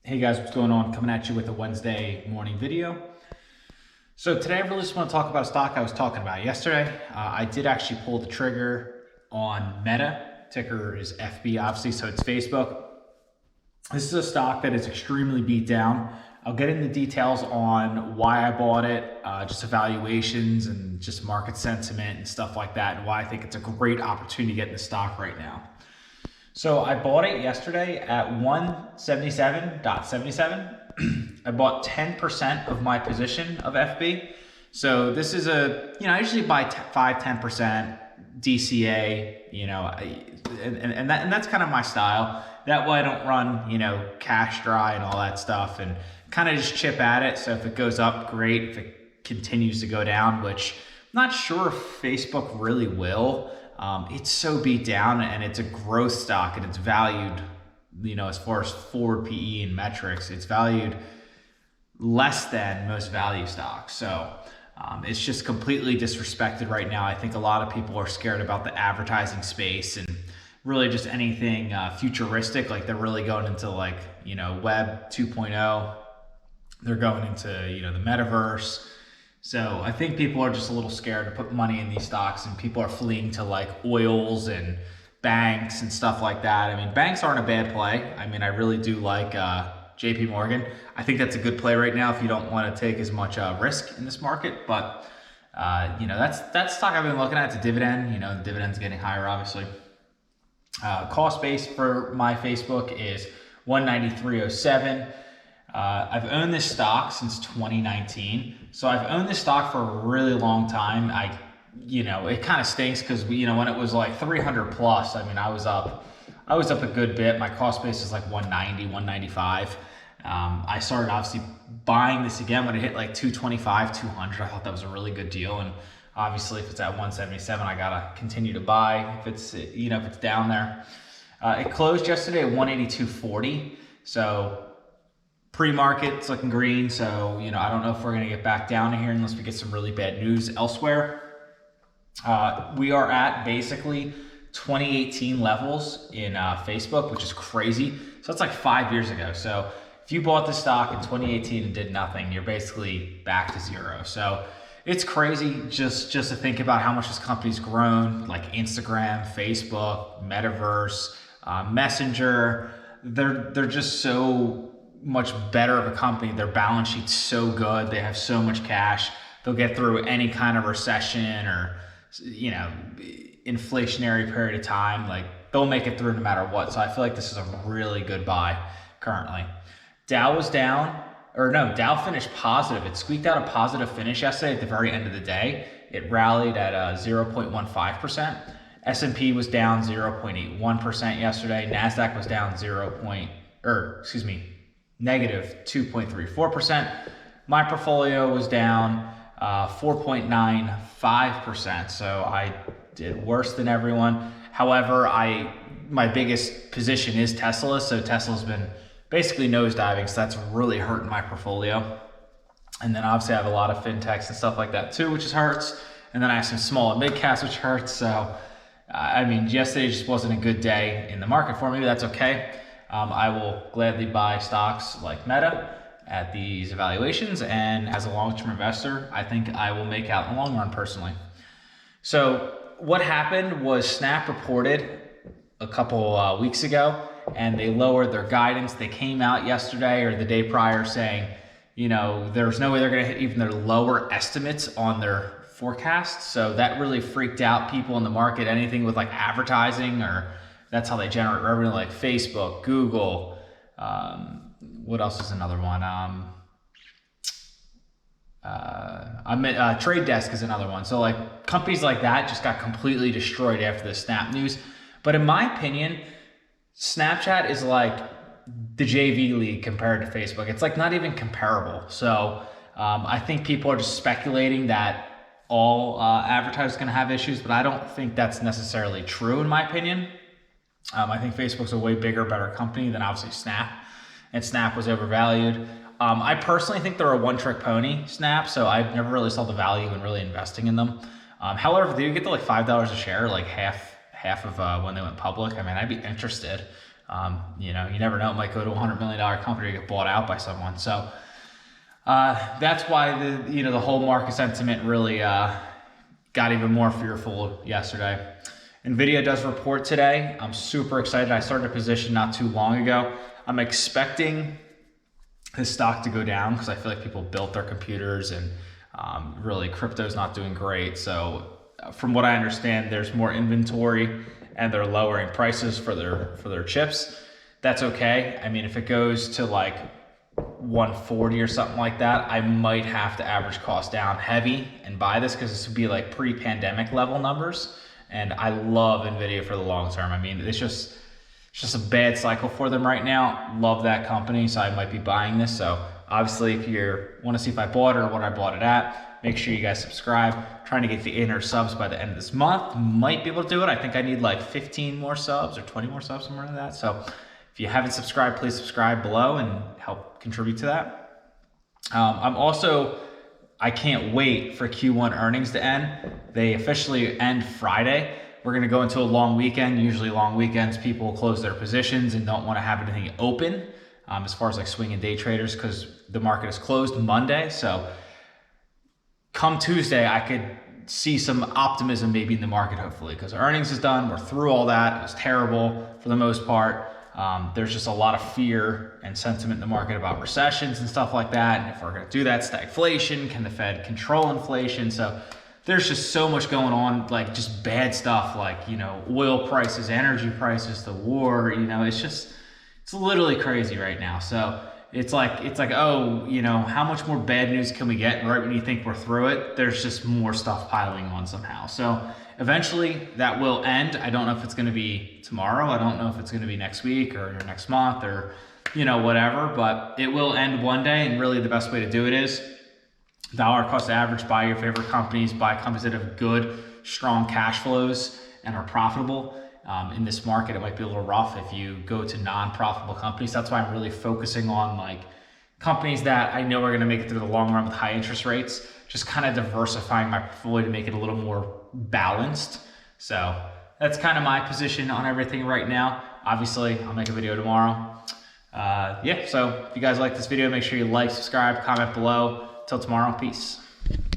Hey guys, what's going on? Coming at you with a Wednesday morning video. So today I really just want to talk about a stock I was talking about yesterday. I did actually pull the trigger on Meta. Ticker is FB, obviously, so it's Facebook. This is a stock that is extremely beat down. I'll get into details on why I bought it, just evaluations and just market sentiment and stuff like that, and why I think it's a great opportunity to get in the stock right now. So I bought it yesterday at 177.77. I bought 10% of my position of FB. So this is I usually buy 5-10% DCA, and that's kind of my style. That way I don't run, cash dry and all that stuff, and kind of just chip at it. So if it goes up, great. If it continues to go down, which I'm not sure if Facebook really will. It's so beat down, and it's a growth stock, and it's valued, as far as forward PE and metrics, it's valued less than most value stocks. So it's just completely disrespected right now. I think a lot of people are scared about the advertising space and really just anything futuristic. Like they're really going into Web 2.0. They're going into, the metaverse. So I think people are just a little scared to put money in these stocks, and people are fleeing to like oils and banks and stuff like that. I mean, banks aren't a bad play. I mean, I really do like JP Morgan. I think that's a good play right now if you don't want to take as much risk in this market. But, that's stock I've been looking at. It's a dividend. The dividend's getting higher, obviously. Cost base for my Facebook is 193.07. I've owned this stock since 2019. So I've owned this stock for a really long time. It kind of stinks because when it was like 300 plus, I mean, I was up a good bit. My cost base is like 190, 195. I started obviously buying this again when it hit like 225, 200. I thought that was a really good deal. And obviously if it's at 177, I gotta continue to buy if it's down there. It closed yesterday at 182.40. So pre-market, it's looking green, so I don't know if we're going to get back down to here unless we get some really bad news elsewhere. We are at basically 2018 levels in Facebook, which is crazy. So that's like 5 years ago. So if you bought the stock in 2018 and did nothing, you're basically back to zero. So it's crazy just to think about how much this company's grown, like Instagram, Facebook, Metaverse, Messenger. They're just so much better of a company. Their balance sheet's so good. They have so much cash. They'll get through any kind of recession or, inflationary period of time. Like they'll make it through no matter what. So I feel like this is a really good buy currently. Dow was down, Dow finished positive. It squeaked out a positive finish yesterday at the very end of the day. It rallied at 0.15%. S&P was down 0.81% yesterday. NASDAQ was down negative 2.34%. My portfolio was down 4.95%. So I did worse than everyone. However, my biggest position is Tesla. So Tesla's been basically nosediving. So that's really hurting my portfolio. And then obviously I have a lot of fintechs and stuff like that too, which hurts. And then I have some small and mid caps, which hurts. So, yesterday just wasn't a good day in the market for me, but that's okay. I will gladly buy stocks like Meta at these evaluations, and as a long-term investor, I think I will make out in the long run personally. So what happened was Snap reported a couple weeks ago, and they lowered their guidance. They came out yesterday or the day prior saying, there's no way they're going to hit even their lower estimates on their forecast. So that really freaked out people in the market. Anything with like advertising, or that's how they generate revenue, like Facebook, Google. What else is another one? Trade Desk is another one. So like companies like that just got completely destroyed after the Snap news. But in my opinion, Snapchat is like the JV league compared to Facebook. It's like not even comparable. So I think people are just speculating that all advertisers are going to have issues, but I don't think that's necessarily true in my opinion. I think Facebook's a way bigger, better company than obviously Snap, and Snap was overvalued. I personally think they're a one-trick pony, Snap, so I never really saw the value in really investing in them. However, if they get to like $5 a share, like half of when they went public, I mean, I'd be interested. You know, you never know, it might go to a $100 million company or get bought out by someone. So that's why the whole market sentiment really got even more fearful yesterday. Nvidia does report today. I'm super excited. I started a position not too long ago. I'm expecting this stock to go down because I feel like people built their computers, and really crypto's not doing great. So from what I understand, there's more inventory and they're lowering prices for their chips. That's okay. I mean, if it goes to like 140 or something like that, I might have to average cost down heavy and buy this, because this would be like pre-pandemic level numbers. And I love Nvidia for the long term. I mean, it's just a bad cycle for them right now. Love that company, so I might be buying this. So obviously, if you want to see if I bought it or what I bought it at, make sure you guys subscribe. Trying to get the inner subs by the end of this month. Might be able to do it. I think I need like 15 more subs or 20 more subs, somewhere like that. So if you haven't subscribed, please subscribe below and help contribute to that. I can't wait for Q1 earnings to end. They officially end Friday. We're gonna go into a long weekend. Usually long weekends, people close their positions and don't wanna have anything open as far as like swing and day traders, because the market is closed Monday. So come Tuesday, I could see some optimism maybe in the market, hopefully, because earnings is done. We're through all that. It was terrible for the most part. There's just a lot of fear and sentiment in the market about recessions and stuff like that. And if we're going to do that, stagflation, can the Fed control inflation? So there's just so much going on, like just bad stuff, like, you know, oil prices, energy prices, the war, you know, it's literally crazy right now. So it's like, oh, you know, how much more bad news can we get? Right when you think we're through it, there's just more stuff piling on somehow. So eventually that will end. I don't know if it's going to be tomorrow. I don't know if it's going to be next week or next month or, you know, whatever, but it will end one day. And really the best way to do it is dollar cost average, buy your favorite companies, buy companies that have good, strong cash flows and are profitable. In this market, it might be a little rough if you go to non-profitable companies. That's why I'm really focusing on like companies that I know are going to make it through the long run with high interest rates, just kind of diversifying my portfolio to make it a little more balanced. So that's kind of my position on everything right now. Obviously, I'll make a video tomorrow. Yeah, so if you guys like this video, make sure you like, subscribe, comment below. Till tomorrow, peace.